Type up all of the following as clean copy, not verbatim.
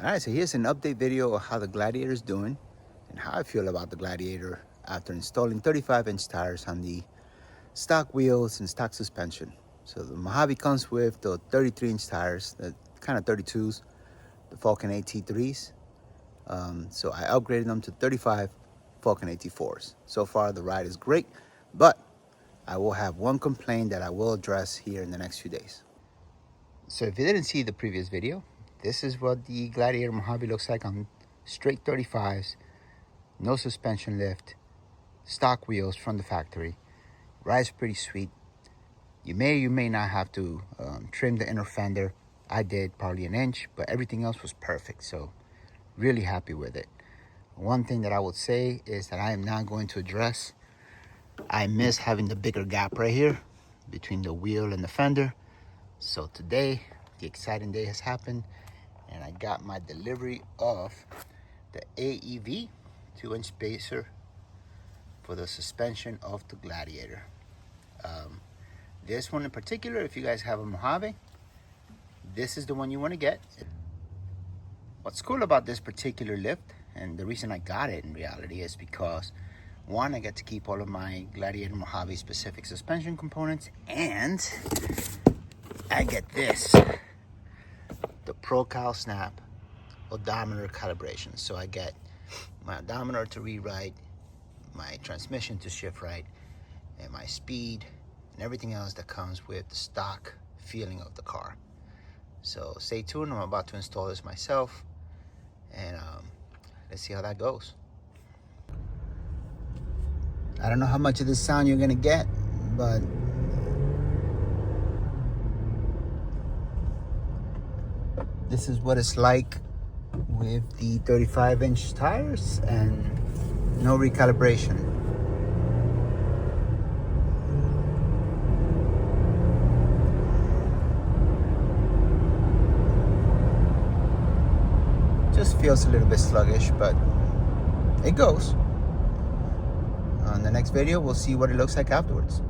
All right, so here's an update video of how the Gladiator is doing and how I feel about the Gladiator after installing 35-inch tires on the stock wheels and stock suspension. So the Mojave comes with the 33-inch tires, the kind of 32s, the Falcon AT3s. So I upgraded them to 35 Falcon AT4s. So far the ride is great, but I will have one complaint that I will address here in the next few days. So if you didn't see the previous video, this is what the Gladiator Mojave looks like on straight 35s, no suspension lift, stock wheels from the factory. Rides pretty sweet. You may or you may not have to trim the inner fender. I did probably an inch, but everything else was perfect. So really happy with it. One thing that I would say is that I am not going to address. I miss having the bigger gap right here between the wheel and the fender. So today, the exciting day has happened, and I got my delivery of the AEV 2-inch spacer for the suspension of the Gladiator. This one in particular, if you guys have a Mojave, this is the one you want to get. What's cool about this particular lift, and the reason I got it in reality, is because one, I get to keep all of my Gladiator Mojave specific suspension components, and I get this, the ProCal SNAP odometer calibration. So I get my odometer to read right, my transmission to shift right, and my speed and everything else that comes with the stock feeling of the car. So stay tuned. I'm about to install this myself, and let's see how that goes. I don't know how much of this sound you're gonna get, but this is what it's like with the 35-inch tires and no recalibration. Just feels a little bit sluggish, but it goes. On the next video, we'll see what it looks like afterwards.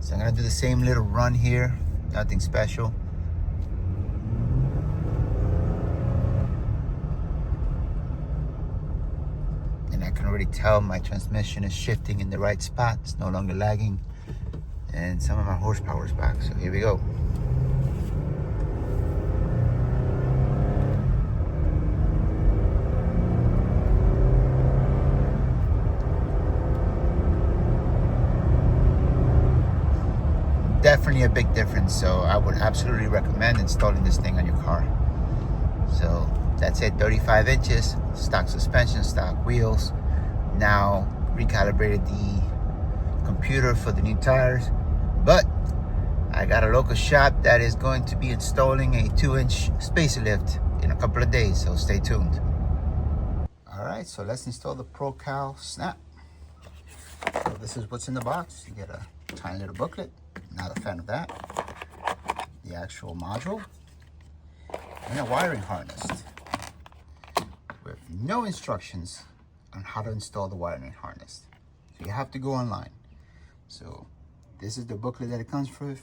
So I'm gonna do the same little run here, nothing special. And I can already tell my transmission is shifting in the right spot. It's no longer lagging, and some of my horsepower is back. So here we go. Definitely a big difference, so I would absolutely recommend installing this thing on your car. So that's it, 35 inches, stock suspension, stock wheels. Now recalibrated the computer for the new tires, but I got a local shop that is going to be installing a 2-inch spacer lift in a couple of days, so stay tuned. All right, so let's install the ProCal SNAP. So this is what's in the box. You get a tiny little booklet. Not a fan of that. The actual module and a wiring harness with no instructions on how to install the wiring harness. So you have to go online. So this is the booklet that it comes with,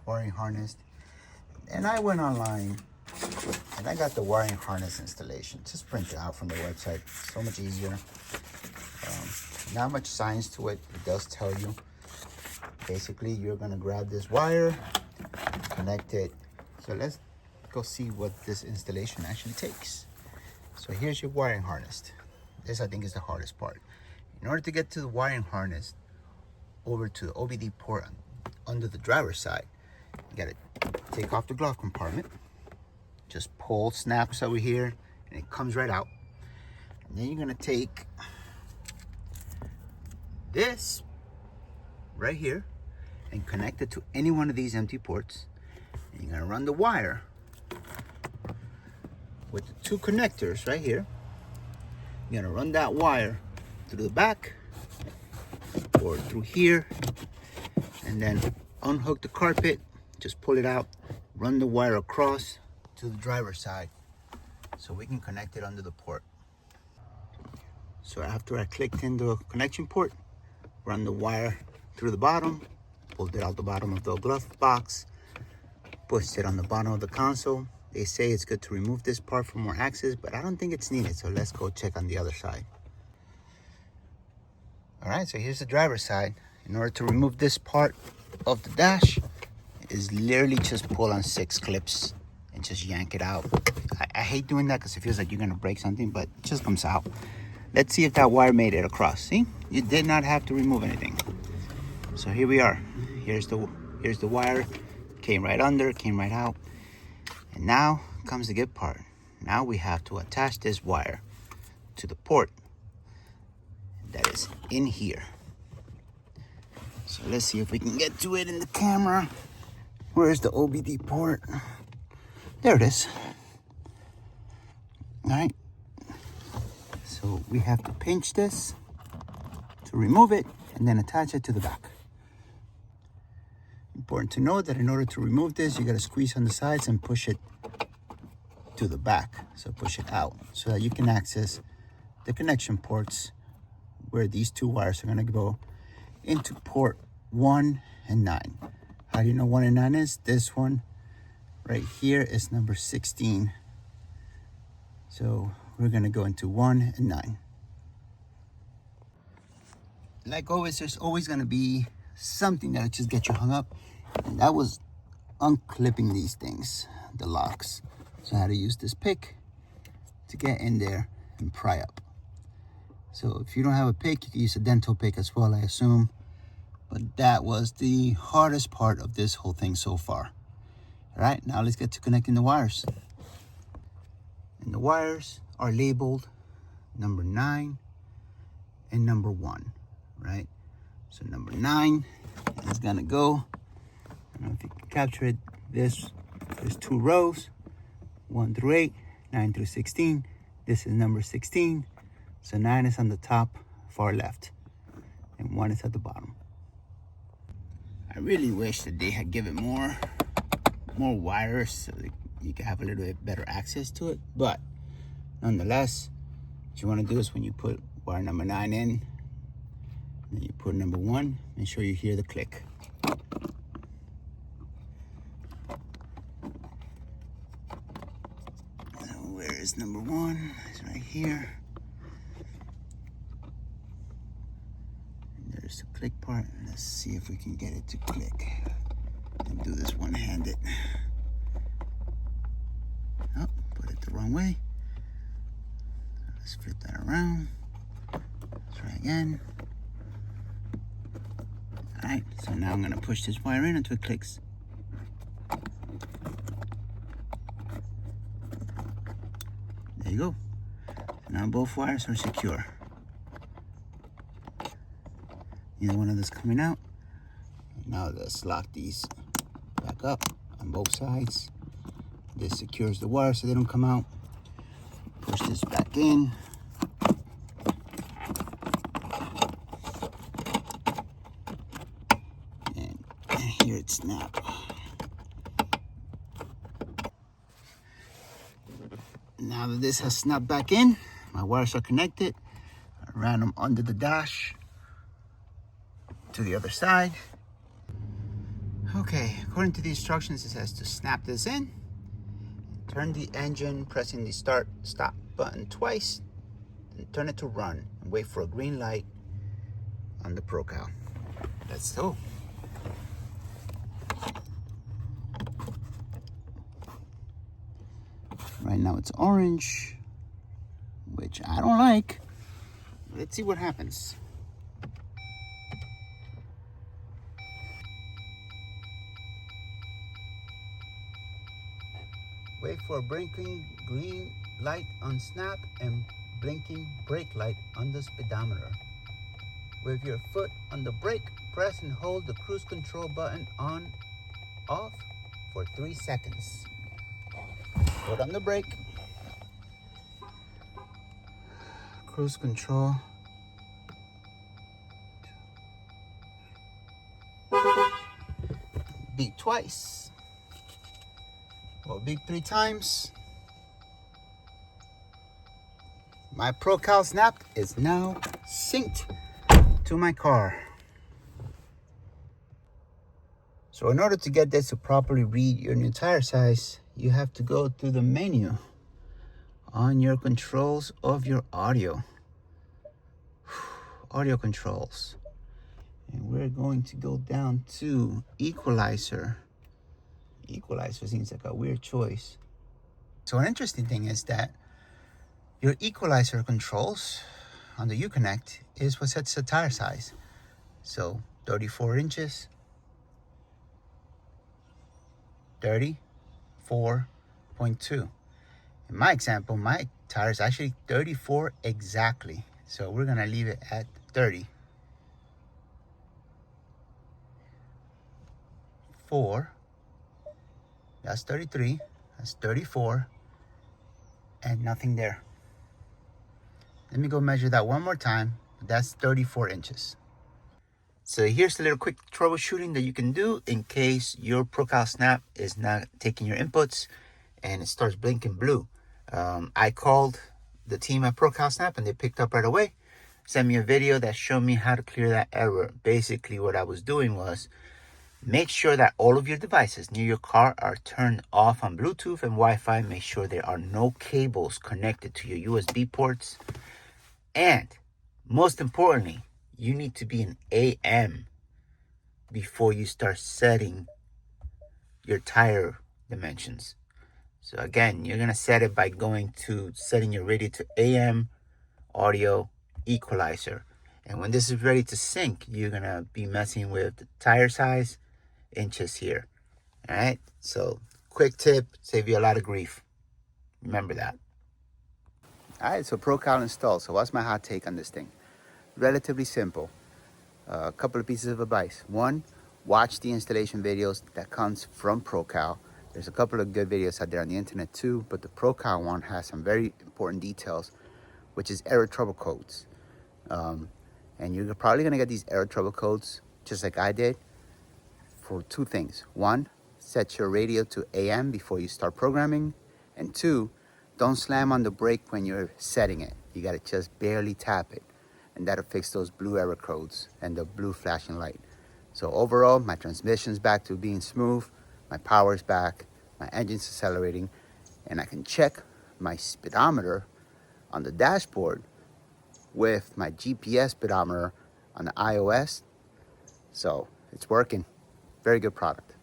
wiring harness. And I went online and I got the wiring harness installation. Just print it out from the website. So much easier. Not much science to it. It does tell you. Basically, you're gonna grab this wire, connect it. So let's go see what this installation actually takes. So here's your wiring harness. This, I think, is the hardest part. In order to get to the wiring harness over to the OBD port under the driver's side, you gotta take off the glove compartment. Just pull, snaps over here, and it comes right out. And then you're gonna take this right here and connect it to any one of these empty ports. And you're gonna run the wire with the two connectors right here. You're gonna run that wire through the back or through here, and then unhook the carpet, just pull it out, run the wire across to the driver's side so we can connect it under the port. So after I clicked in the connection port, run the wire through the bottom, pulled it out the bottom of the glove box, pushed it on the bottom of the console, They say it's good to remove this part for more access, but I don't think it's needed. So let's go check on the other side. All right, so here's the driver's side. In order to remove this part of the dash, is literally just pull on 6 clips and just yank it out. I hate doing that because it feels like you're gonna break something, but it just comes out. Let's see if that wire made it across. See, you did not have to remove anything. So here we are. Here's the wire. Came right under, came right out. And now comes the good part. Now we have to attach this wire to the port that is in here. So let's see if we can get to it in the camera. Where's the OBD port? There it is. All right. So we have to pinch this to remove it and then attach it to the back. Important to note that in order to remove this, you gotta squeeze on the sides and push it to the back. So push it out so that you can access the connection ports where these 2 wires are gonna go into port 1 and 9. How do you know 1 and 9 is? This one right here is number 16. So we're gonna go into 1 and 9. Like always, there's always gonna be something that'll just get you hung up. And that was unclipping these things, the locks. So I had to use this pick to get in there and pry up. So if you don't have a pick, you can use a dental pick as well, I assume. But that was the hardest part of this whole thing so far. All right, now let's get to connecting the wires. And the wires are labeled number 9 and number 1, right? So number 9 is gonna go, I don't know if you can capture it, there's 2 rows, 1 through 8, 9 through 16. This is number 16. So 9 is on the top, far left, and 1 is at the bottom. I really wish that they had given more wires so that you can have a little bit better access to it. But nonetheless, what you want to do is when you put wire number 9 in, then you put number 1, make sure you hear the click. So where is number 1? It's right here. There's the click part. Let's see if we can get it to click. And do this one-handed. Oh, put it the wrong way. Let's flip that around. Let's try again. All right, so now I'm gonna push this wire in until it clicks. There you go. So now both wires are secure. Neither one of this coming out. Now let's lock these back up on both sides. This secures the wire so they don't come out. Push this back in. And here it snaps. Now that this has snapped back in, my wires are connected. I ran them under the dash to the other side. Okay, according to the instructions, it says to snap this in, turn the engine, pressing the start stop button twice, and turn it to run and wait for a green light on the ProCal. Let's go. Right now it's orange, which I don't like. Let's see what happens. Wait for a blinking green light on snap and blinking brake light on the speedometer. With your foot on the brake, press and hold the cruise control button on off for 3 seconds. Foot on the brake. Cruise control. Beep twice. Or beep 3 times. My ProCal SNAP is now synced to my car. So in order to get this to properly read your new tire size, you have to go through the menu on your controls of your audio. Audio controls. And we're going to go down to equalizer. Equalizer seems like a weird choice. So an interesting thing is that your equalizer controls on the Uconnect is what sets the tire size. So 34 inches, 34.2. In my example, my tire is actually 34 exactly. So we're gonna leave it at 30. 4, that's 33, that's 34, and nothing there. Let me go measure that one more time. That's 34 inches. So here's a little quick troubleshooting that you can do in case your ProCal SNAP is not taking your inputs and it starts blinking blue. I called the team at ProCal SNAP and they picked up right away. Sent me a video that showed me how to clear that error. Basically what I was doing was make sure that all of your devices near your car are turned off on Bluetooth and Wi-Fi. Make sure there are no cables connected to your USB ports. And most importantly, you need to be in AM before you start setting your tire dimensions. So again, you're gonna set it by going to setting your radio to AM audio equalizer. And when this is ready to sync, you're gonna be messing with the tire size, inches here. All right, so quick tip, save you a lot of grief. Remember that. All right, so ProCal installed. So what's my hot take on this thing? Relatively simple. A couple of pieces of advice. One, watch the installation videos that comes from ProCal. There's a couple of good videos out there on the internet too, but the ProCal one has some very important details, which is error trouble codes. And you're probably gonna get these error trouble codes, just like I did, for two things. One, set your radio to AM before you start programming. And two, don't slam on the brake when you're setting it. You gotta just barely tap it. And that'll fix those blue error codes and the blue flashing light. So overall, my transmission's back to being smooth, my power's back, my engine's accelerating, and I can check my speedometer on the dashboard with my GPS speedometer on the iOS. So it's working. Very good product.